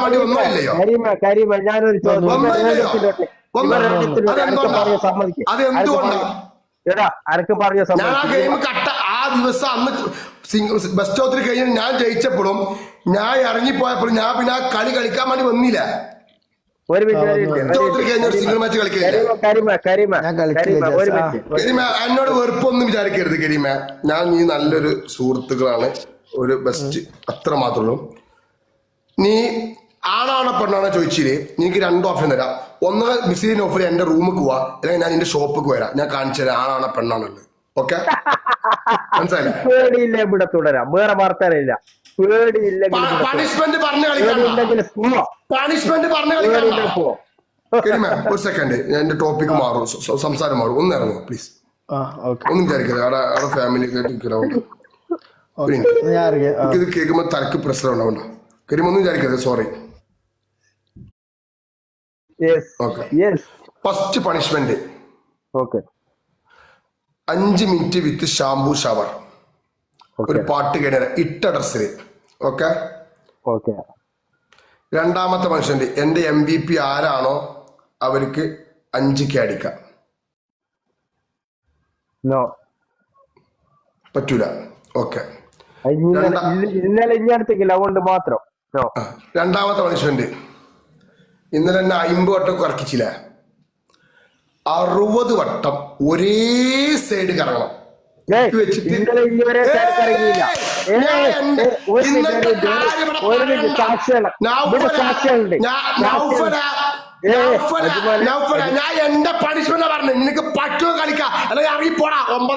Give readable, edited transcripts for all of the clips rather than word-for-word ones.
വേണ്ടി ഒന്നോ ഇല്ലയോ? ഞാനൊരു അതെന്തുകൊണ്ടാ? അരക്ക് പറഞ്ഞ ഞാൻ ആ ഗെയിം ആ ദിവസം അന്ന് ബെസ്റ്റ് ഓഫ് 3 കഴിഞ്ഞ് ഞാൻ ജയിച്ചപ്പോഴും ഞാൻ ഇറങ്ങിപ്പോയപ്പോഴും ഞാൻ പിന്നെ ആ കളി കളിക്കാൻ വേണ്ടി വന്നില്ല. സിംഗിൾ മാച്ച് കളിക്കില്ല. എന്നോട് വെറുപ്പൊന്നും വിചാരിക്കരുത് കരീമ. ഞാൻ നീ നല്ലൊരു സുഹൃത്തുക്കളാണ്, ഒരു ബെസ്റ്റ്, അത്ര മാത്രമേ. നീ ആണാണോ പെണ്ണാണോ ചോദിച്ചില്ലേ, എനിക്ക് 2 ഓപ്ഷൻ തരാം. ഒന്ന് മിസ്സിന് ഓഫർ എന്റെ റൂമിൽ പോവാ, അല്ലെങ്കിൽ ഞാൻ എന്റെ ഷോപ്പിൽ വരാം, ഞാൻ കാണിച്ചു തരാം ആണാണോ പെണ്ണാണുള്ളത്. ഓക്കെ, മനസ്സിലായില്ലേ? ഇവിടെ തുടരാം, വേറെ വാർത്തയില്ല. പണിഷ്മെന്റ് പറഞ്ഞു കളിക്കാം, പണിഷ്മെന്റ് പറഞ്ഞു കളിക്കാം. ഒരു സെക്കൻഡ്, ഞാൻ എന്റെ ടോപ്പിക് മാറും, സംസാരം മാറും. ഒന്ന് ഇറങ്ങും പ്ലീസ്. ഒന്നും വിചാരിക്കരുത്, അവിടെ ഫാമിലി ഇത് കേൾക്കുമ്പോ തലക്ക് പ്രശ്നം ഉണ്ടാവണ്ട. കരിമൊന്നും വിചാരിക്കരുത്, സോറി. ഫസ്റ്റ് പണിഷ്മെന്റ് 5 മിനിറ്റ് വിത്ത് ഷാംപൂ ഷവർ. ഒരു പാട്ട് കഴിഞ്ഞ ഇട്ട ഡ്രസ്സില്. ഓക്കെ. രണ്ടാമത്തെ പണിഷ്മെന്റ്, എന്റെ MVP ആരാണോ അവർക്ക് 5K അടിക്കാം. പറ്റൂല. ഓക്കെ. രണ്ടാമത്തെ പണിഷ്മെന്റ്, ഇന്നലെ എന്നെ 50 വട്ടം കറക്കിച്ചില്ലേ, 60 വട്ടം ഒരേ സൈഡ് കറങ്ങണം. ഞാൻ എന്റെ പണിഷ്മെന്റ് പറഞ്ഞു, നിനക്ക് പറ്റുമോ കളിക്കാം, അല്ലെങ്കിൽ ഇറങ്ങിപ്പോടാ. 9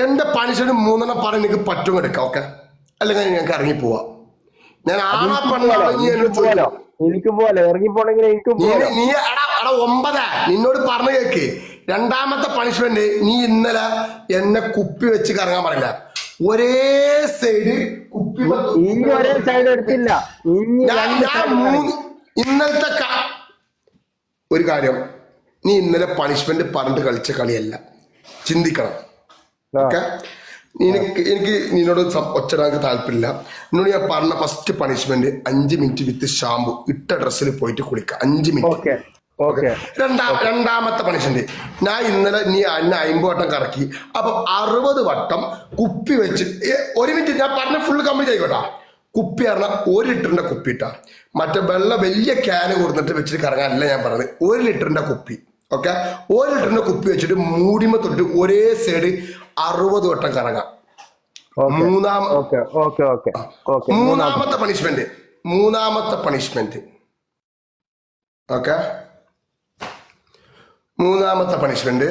എന്റെ പണിഷ്മെന്റ് 3 പറഞ്ഞ് നിനക്ക് പറ്റും എടുക്കാം. ഓക്കെ, അല്ലെങ്കിൽ ഞങ്ങൾക്ക് ഇറങ്ങിപ്പോവാ. ഞാൻ ആണാ പെണ്ണാണോ എനിക്ക് പോലെ ഇറങ്ങി പോണെങ്കിൽ നീ 9 നിന്നോട് പറഞ്ഞു കേക്ക്. രണ്ടാമത്തെ പണിഷ്മെന്റ്, നീ ഇന്നലെ എന്നെ കുപ്പി വെച്ച് കറങ്ങാൻ പാടില്ല. ഒരേ സൈഡ് കുപ്പി. ഒരേ സൈഡ് എടുത്തില്ല. ഇന്നലത്തെ ഒരു കാര്യം, നീ ഇന്നലെ പണിഷ്മെന്റ് പറഞ്ഞിട്ട് കളിച്ച കളിയല്ല, ചിന്തിക്കണം. ഓക്കെ, എനിക്ക് നിന്നോട് ഒച്ചടാൻ താല്പര്യമില്ല. എന്നോട് ഞാൻ പറഞ്ഞ ഫസ്റ്റ് പണിഷ്മെന്റ് 5 മിനിറ്റ് വിത്ത് ഷാമ്പു, ഇട്ട ഡ്രസ്സിൽ പോയിട്ട് കുളിക്കുക 5 മിനിറ്റ്. രണ്ടാമത്തെ പണിഷ്മെന്റ്, ഞാൻ ഇന്നലെ നീ എന്നെ 50 വട്ടം കറക്കി, അപ്പൊ 60 വട്ടം കുപ്പി വെച്ച് 1 മിനിറ്റ് ഞാൻ പറഞ്ഞ ഫുള്ള് കംപ്ലീറ്റ് ആയിക്കോട്ടാ. കുപ്പി പറഞ്ഞാൽ 1 ലിറ്ററിന്റെ കുപ്പി ഇട്ടാ, മറ്റേ വലിയ ക്യാന് കൊടുത്തിട്ട് വെച്ചിട്ട് കറങ്ങാനല്ല ഞാൻ പറഞ്ഞത്. 1 ലിറ്ററിന്റെ കുപ്പി. ഓക്കെ, 1 ലിറ്ററിന്റെ കുപ്പി വെച്ചിട്ട് മൂടിമ തൊട്ട് ഒരേ സൈഡ് 60 വട്ടം കറങ്ങാം. മൂന്നാമത്തെ പണിഷ്മെന്റ് ഓക്കെ, മൂന്നാമത്തെ പണിഷ്മെന്റ്,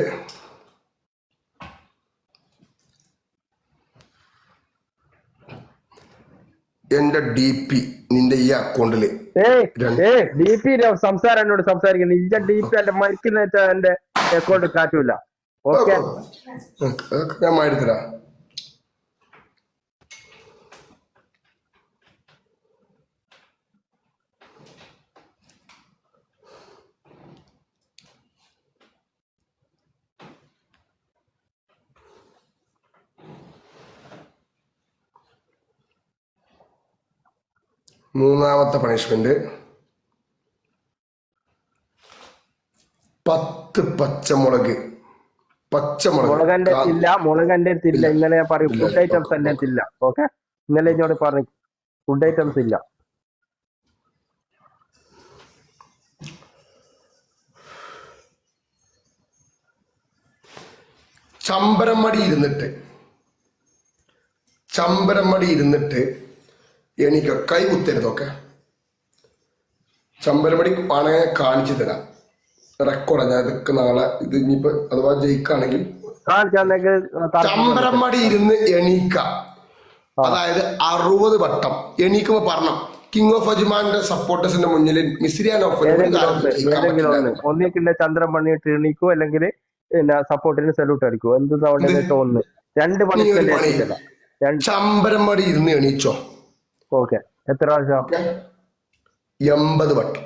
എന്റെ DP നിന്റെ ഈ അക്കൗണ്ടില് സംസാരം എന്നോട് സംസാരിക്കുന്നു. നിന്റെ DP എന്റെ മരിക്കുന്ന എന്റെ അക്കൗണ്ട് കാറ്റൂല. ഓക്കെ, ഞാൻ മാറ്റിത്തരാം. മൂന്നാമത്തെ പണിഷ്മെന്റ്, 10 പച്ചമുളക്. മുളകന്റെ ഇല്ല. ഇന്നലെ ഞാൻ പറയും ഫുഡ് ഐറ്റംസ് എന്റെ ഇല്ല. ഓക്കെ, ഇന്നലെ എന്നോട് പറഞ്ഞു ഫുഡ് ഐറ്റംസ് ഇല്ല. ചമ്പരമടി ഇരുന്നിട്ട് എനിക്ക് കൈ കുത്തരുതൊക്കെ. ചമ്പരമടി ആണെങ്കിൽ കാണിച്ചു തരാം, റെക്കോർഡാ. ഞാൻ ഇതൊക്കെ നാളെ ഇത് ഇനിയിപ്പോ അഥവാ ജയിക്കാണെങ്കിൽ ചമ്പരമടി ഇരുന്ന് എണീക്ക. അതായത് 60 വട്ടം എണീക്കുമ്പോ പറഞ്ഞു. കിങ് ഓഫ് അജ്മാന്റെ സപ്പോർട്ടേഴ്സിന്റെ മുന്നിൽ ഒന്നിക്കില്ല ചന്ദ്രൻ പണിയിട്ട് എണീക്കോ, അല്ലെങ്കിൽ സപ്പോർട്ടിന് സല്യൂട്ട് അടിക്കോ. എന്ത് തോന്നുന്നു 2 പണിഷ്മെന്റ്. ചമ്പരമടി ഇരുന്ന് എണീച്ചോ. ഓക്കെ, എത്ര പ്രാവശ്യം? 80 വട്ടം.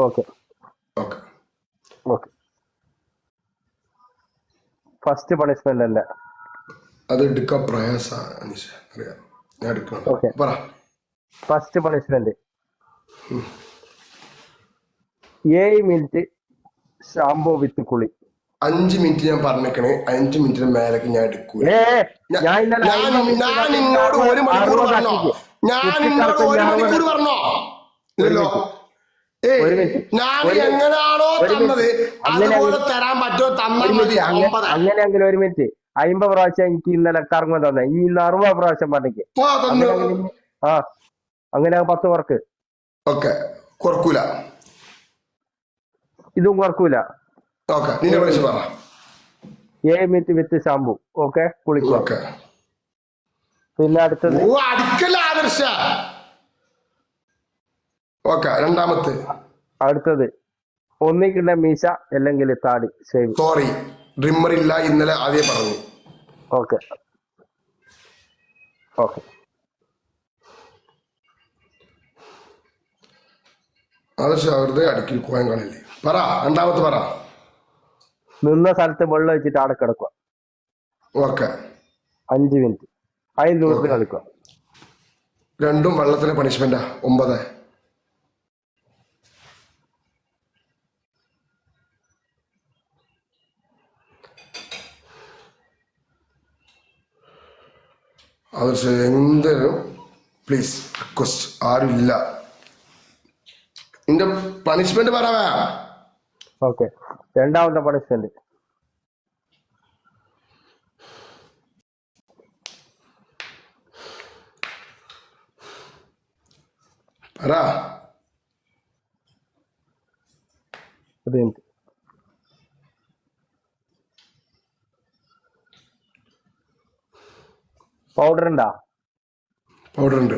ഓക്കെ, ഫസ്റ്റ് പണിഷ്മെന്റ് അല്ല. അത് എടുക്കാൻ പ്രയാസാണ് അനീഷ, അറിയാം. ഞാൻ എടുക്കണം. ഓക്കെ, പറ. ഫസ്റ്റ് പണിഷ്മെന്റ് 7 മിനിറ്റ് ഷാംപൂ വിത്ത് കുളി. 5 മിനിറ്റ് ഞാൻ പറഞ്ഞേക്കണേ, 5 മിനിറ്റിന് മേലേക്ക് ഞാൻ എടുക്കൂല. ഞാൻ ഇന്നലെ ഞാൻ നിന്നോട് 1 മണിക്കൂർ പറഞ്ഞോ? ഞാൻ നിന്നോട് 1 മണിക്കൂർ പറഞ്ഞോ? ഇല്ലല്ലോ. ഞാൻ എങ്ങനെയാണോ തന്നത് അതുപോലെ തരാൻ പറ്റുമോ? തന്നാൽ മതി. അങ്ങനെയെങ്കിൽ 1 മിനിറ്റ് 50 പ്രാവശ്യം എനിക്ക് ഇന്നലെ കറങ്ങാൻ തന്നെ, ഇന്ന് 60 പ്രാവശ്യം പറഞ്ഞേക്ക്. ആ അങ്ങനെ 10 വർക്ക്. ഓക്കെ, കുറക്കൂല. ഇതും കുറക്കൂല. ഓക്കെ, നിന്നെ വിളിച്ച് പറ. 7 മിനിറ്റ് വിത്ത് ഷാമ്പു. ഓക്കെ, കുളിക്കുക. പിന്നെ അടുത്തത് അടിക്കല്ല ആദർശ. ഓക്കെ, രണ്ടാമത്തെ. അടുത്തത് ഒന്നിക്കിണ്ട മീശ അല്ലെങ്കിൽ താടി ഷേവ്. സോറി, ഡ്രിമ്മർ ഇല്ല, ഇന്നലെ അതേ പറഞ്ഞു. Okay okay. ആദർശ വെറുതെ അടിക്കൽ കോയം കളില്ലേ. പറ, രണ്ടാമത്തെ പറ. നിന്ന സ്ഥലത്ത് വെള്ളം വെച്ചിട്ട് അവിടെ കിടക്കുക. Okay, 5 minute. അതിൽ ദൂരത്തിൽ കളിക്കുക. രണ്ടും വെള്ളത്തിന് പണിഷ്മെന്റാ. 9. ആദർശ എന്തിനും പ്ലീസ് റിക്വസ്റ്റ്. ആരും ഇല്ല. നിന്റെ പണിഷ്മെന്റ് പറയാ. ഓക്കെ, രണ്ടാമത്തെ പണിഷ്മെന്റ് പറ. പൗഡർ ഉണ്ടാ? പൗഡർ ഉണ്ട്.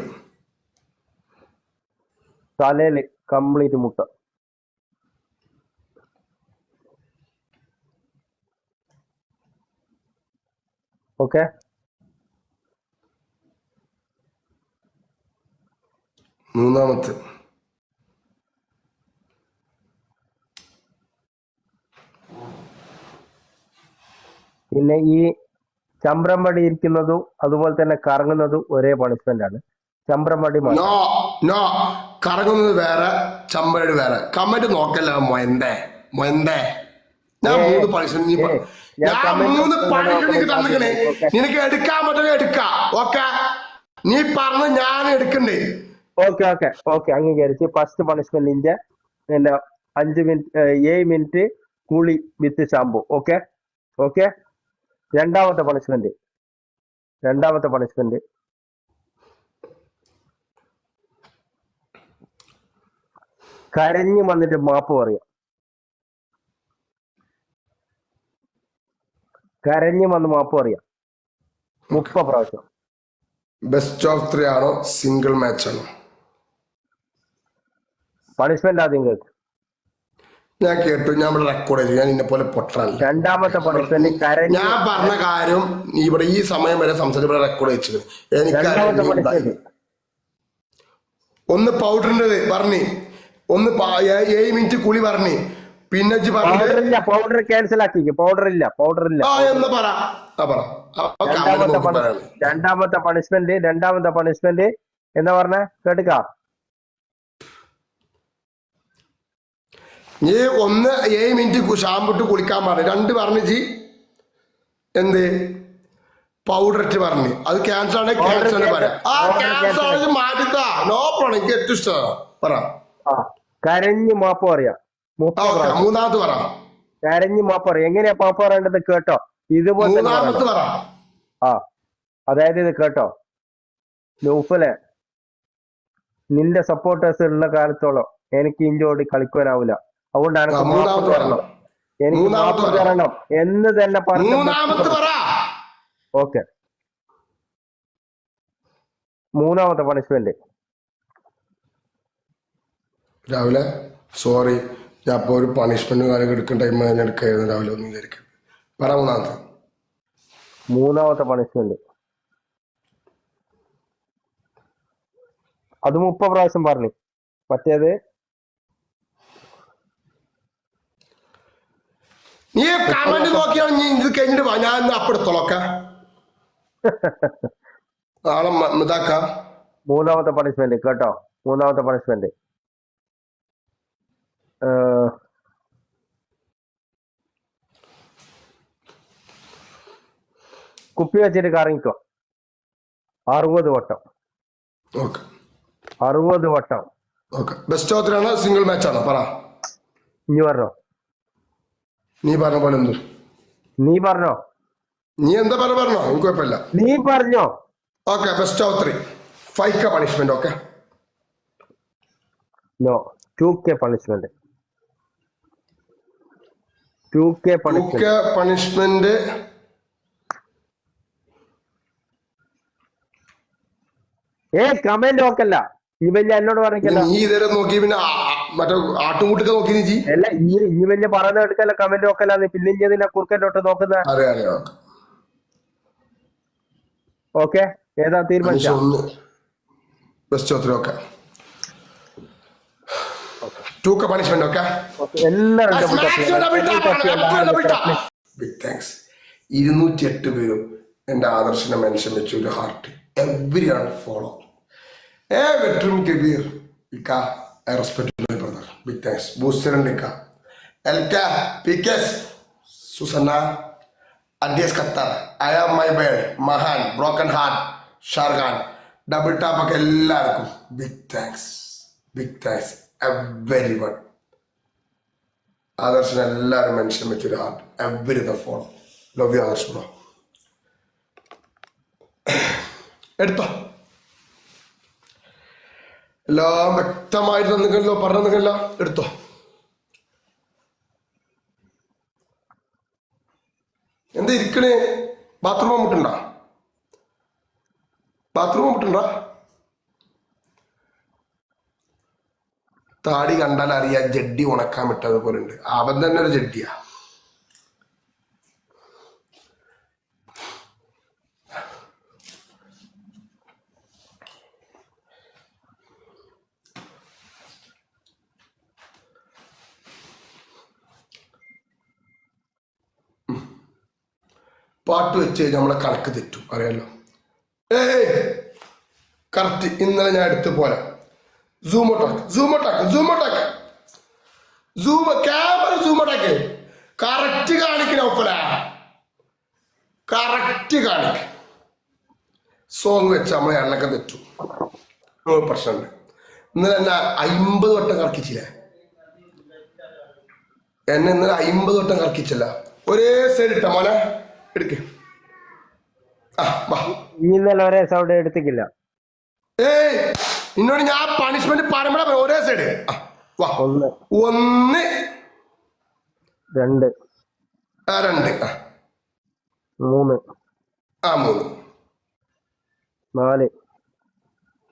തലയില് കംപ്ലീറ്റ് മുട്ട. ഓക്കെ, മൂന്നാമത്തെ പിന്നെ ഈ ചമ്പ്രം വടി ഇരിക്കുന്നതും അതുപോലെ തന്നെ കറങ്ങുന്നതും ഒരേ പണിഷ്മെന്റ് ആണ്. ചമ്പ്രം വടി നോ നോ, കറങ്ങുന്നത് വേറെ, ചമ്പരടി വേറെ. കമന്റ് നോക്കല്ല മൊയന്തേ മൊയന്തേ. ഞാൻ 3 പണിഷ്മെന്റ് തന്നിക്കണേ. നിനക്ക് എടുക്കാൻ പറ്റുക എടുക്കാം. ഓക്കെ, നീ പറഞ്ഞ ഞാൻ എടുക്കണ്ടേ? ഓക്കെ ഓക്കെ ഓക്കെ, അംഗീകരിച്ച്. ഫസ്റ്റ് പണിഷ്മെന്റിന്റെ പിന്നെ 7 മിനിറ്റ് കുളി വിത്ത് ഷാമ്പു. Okay okay. രണ്ടാമത്തെ പണിഷ്മെന്റ് കരഞ്ഞു വന്നിട്ട് മാപ്പ് പറയാം. കരഞ്ഞു വന്ന് മാപ്പ് പറയാം 30 പ്രാവശ്യം. ബെസ്റ്റ് ഓഫ് 3 ആണോ സിംഗിൾ മാച്ച് ആണോ? പണിഷ്മെന്റ് ആദ്യം കേൾക്ക്. ഞാൻ കേട്ടു, ഞാൻ ഇവിടെ റെക്കോർഡ് ചെയ്തു. ഞാൻ ഇന്നെ പോലെ പൊട്ടല്ല. രണ്ടാമത്തെ പണിഷ്മെന്റ് ഞാൻ പറഞ്ഞ കാര്യം ഇവിടെ ഈ സമയം വരെ സംസാരിച്ച് ഇവിടെ റെക്കോർഡ് വെച്ചത്. എനിക്ക് ഒന്ന് പൗഡറിന്റെ പറഞ്ഞ്, ഒന്ന് 7 മിനിറ്റ് കുളി പറഞ്ഞ്, പിന്നെ പൗഡർ ക്യാൻസൽ ആക്കി. പൗഡർ ഇല്ല. രണ്ടാമത്തെ പണിഷ്മെന്റ് എന്താ പറഞ്ഞ കേട്ടുക? നീ 7 മിനിറ്റ് ഷാമ്പിട്ട് കുളിക്കാൻ പറഞ്ഞു. 2 പറഞ്ഞു ജി എന്ത് പൗഡർ ഇട്ട് പറഞ്ഞു. അത് ക്യാൻസർ ആണ്. ക്യാൻസർ പറയാം. ക്യാൻസർ ആണെങ്കിൽ മാറ്റിത്താ. No problem. എനിക്ക് ഏറ്റവും ഇഷ്ടമാണ്. പറ. കരഞ്ഞ് മാപ്പ് പറയാ. മൂന്നാമത് പറ. കരഞ്ഞ് മാപ്പ് പറയാ. എങ്ങനെയാ മാപ്പ് പറയേണ്ടത് കേട്ടോ? ഇതുപോലെ പറ. അതായത് ഇത് കേട്ടോ നൗഫലെ, നിന്റെ സപ്പോർട്ടേഴ്സ് ഉള്ള കാലത്തോളം എനിക്ക് ഇഞ്ചോടി കളിക്കാനാവില്ല. അതുകൊണ്ടാണ് എനിക്ക് മാപ്പ് തരണം എന്ന് തന്നെ പറഞ്ഞു. ഓക്കെ, മൂന്നാമത്തെ പണിഷ്മെന്റ് രാവിലെ സോറി, ഞാൻ അപ്പൊ ഒരു പണിഷ്മെന്റ് കാര്യം എടുക്കേണ്ട ടൈം തന്നെ എടുക്കായിരുന്നു. രാവിലെ ഒന്നും വിചാരിക്കും. പറ. മൂന്നാമത്തെ പണിഷ്മെന്റ് അത് 30 പ്രാവശ്യം പറഞ്ഞു. മറ്റേത് നീ കമന്റ് നോക്കിയാണ് നീ ഇത് കഴിഞ്ഞിട്ട് ഞാൻ അപ്പെടുത്തോളൊക്കെ. നാളെ ഇതാക്ക. മൂന്നാമത്തെ പണിഷ്മെന്റ് കേട്ടോ. മൂന്നാമത്തെ പണിഷ്മെന്റ് കുപ്പി വെച്ചിട്ട് കറങ്ങിക്കോ 60 വട്ടം. ഓക്കെ 60 വട്ടം. ഓക്കെ. ബെസ്റ്റ് ഓഫ് 3 ആണോ സിംഗിൾ മാച്ച് ആണോ? പറ. ഇനി പറഞ്ഞോ. നീ പറഞ്ഞ പോലെ എന്തു? നീ പറഞ്ഞോ. നീ എന്താ പറഞ്ഞോ, എനിക്ക് കുഴപ്പമില്ല. നീ പറഞ്ഞോ. Okay. Best of 3 5K punishment. Okay. No 2K punishment. 2K punishment. Comment നോക്കല്ല. ഈ വലിയ എന്നോട് പറഞ്ഞില്ല. നീ ഇതുവരെ നോക്കി പിന്നെ മറ്റേ ആട്ടുംകൂട്ടൊക്കെ നോക്കി നീ അല്ല ഈ വലിയ പറയുന്ന എടുക്കല്ല. കമന്റ് നോക്കല്ലാന്ന് പിന്നെ ഇതിനെ കുറുക്കലോട്ട് നോക്കുന്ന. അറിയാം. ഓക്കെ ഏതാ തീരുമാനിച്ച? Best of 3. Okay 2K punishment. Okay. എല്ലാവരും ബിഗ് താങ്ക്സ്. 208 പേരും എന്റെ ആദർശനെ മെൻഷൻ വെച്ചു. ഒരു ഹാർട്ട്. Every all follow. വെട്രും കബീർ ഇക്ക. I respect my brother. Big thanks. Booster ഉണ്ട് ഇക്ക. എൽക്ക പികെസ് സുസന്ന അഡിയസ് Qatar. I am my bird മഹാൻ broken heart Shahrukh Khan. Double tap ഒക്കെ എല്ലാവർക്കും big thanks. Big thanks everyone. ആദർശന് എല്ലാവരും മെൻഷൻ വെച്ചൊരു heart. Every the follow. Love U Adarsh bro. എടുത്തോ. എല്ലാം വ്യക്തമായിട്ട് തന്നിക്കല്ലോ, പറഞ്ഞു തന്നിക്കല്ലോ. എടുത്തോ. എന്താ ഇരിക്കണേ? ബാത്റൂം മുട്ടുണ്ടോ? താടി കണ്ടാൽ അറിയാം ജഡ്ഡി ഉണക്കാൻ വിട്ടതുപോലെ ഉണ്ട്. അവൻ തന്നെ ഒരു ജഡ്ഡിയാ. പാട്ട് വെച്ച് കഴിഞ്ഞാൽ നമ്മളെ കണക്ക് തെറ്റും, അറിയാലോ. കറക്റ്റ്. ഇന്നലെ ഞാൻ എടുത്ത് പോലെ ക്യാമറ സൂമോട്ടാക്ക്. കറക്റ്റ് കാണിക്കണ ഒപ്പല. കറക്റ്റ് കാണിക്ക. സോങ് വെച്ച് നമ്മളെ എണ്ണക്കം തെറ്റും. പ്രശ്നമുണ്ട്. ഇന്നലെ എന്നെ 50 വട്ടം കറക്കിച്ചില്ലേ? എന്നെ ഇന്നലെ 50 വട്ടം കറക്കിച്ചില്ല. ഒരേ സൈഡ് ഇട്ട മോനെ എടുക്ക. ഇന്നലെ ഒരേ സൗണ്ട് എടുത്തിക്കില്ല. ഇന്നോട് ഞാൻ പണിഷ്മെന്റ് പറയുമ്പോഴാ ഒരേ സൈഡ്. 1 2 2 3 3 4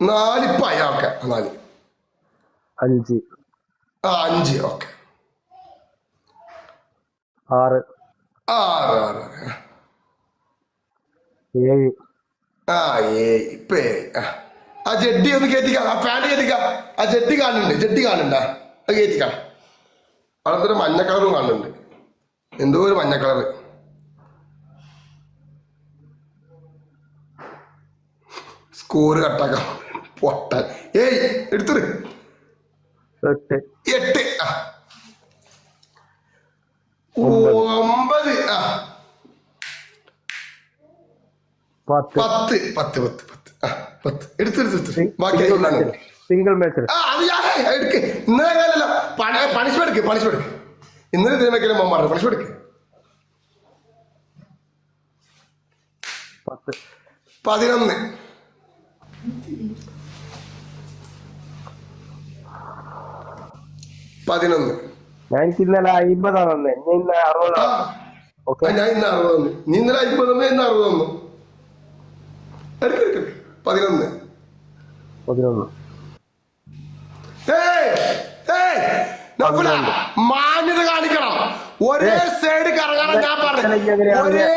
4 ഇപ്പായി. ഓക്കെ 4 5 5. ഓക്കെ 6 6 7 ഇപ്പേ. ആ ജഡ്ഡി ഒന്ന് കയറ്റിക്ക. ആ ഫാൻ കയറ്റിക്ക. ആ ജഡ്ഡി കാണുന്നുണ്ട്. അത് കയറ്റിക്ക. അവിടെ മഞ്ഞ കളറും കാണുന്നുണ്ട്. എന്തോ ഒരു മഞ്ഞ കളറ്. സ്കോർ കട്ടാക്കാം. പൊട്ട. എടുത്തത് 8 9 10 എടുത്ത് ബാക്കി സിംഗിൾ മാച്ച്. അത് എടുക്ക്. ഇന്നലെ പണിഷ്മെന്റ് എടുക്ക്. ഇന്നലെ ഇതിനൊക്കെ മോമാരുടെ പണിഷ്മെന്റ് എടുക്ക്. 11 എനിക്ക് ഇന്നലെ 50 തന്നെ. ഇന്ന് 60. ഞാൻ ഇന്ന് 60. നീ ഇന്നലെ 50 ഇന്ന് 60. എടുക്ക് 11. മാന്യത കാണിക്കണം. ഒരേ സൈഡ് കറങ്ങാനാ ഞാൻ പറഞ്ഞത്. ഒരേ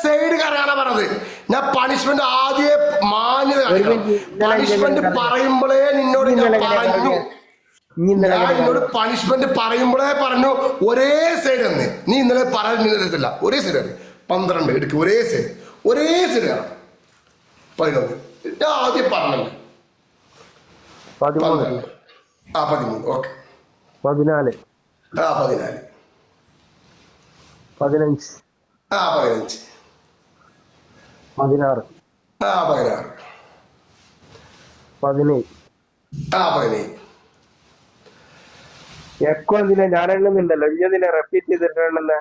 സൈഡ് കറങ്ങാനാ പറഞ്ഞത്. ഞാൻ പണിഷ്മെന്റ് ആദ്യേ മാന്യത കാണിക്കണം. പണിഷ്മെന്റ് പറയുമ്പോഴേ നിന്നോട് ഞാൻ പറഞ്ഞു. ഞാൻ നിന്നോട് പണിഷ്മെന്റ് പറയുമ്പോഴേ പറഞ്ഞു ഒരേ സൈഡ് എന്ന്. നീ ഇന്നലെ പറഞ്ഞില്ല. ഒരേ സൈഡ് 12 എടുക്കുക. ഒരേ സൈഡ് കയറാം. 11 ഞാൻ ആദ്യം പറഞ്ഞല്ലോ. 13 13 ഓക്കെ. 14 14 15 15 16 16 17 17 എക്കോ എന്തിനാ ഞാൻ എണ്ണുന്നുണ്ടല്ലോ, ഇനി എന്തിനാ റിപ്പീറ്റ് ചെയ്തിട്ട് എണ്ണുന്നെ?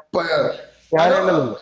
ഞാൻ എണ്ണുന്നുണ്ട്.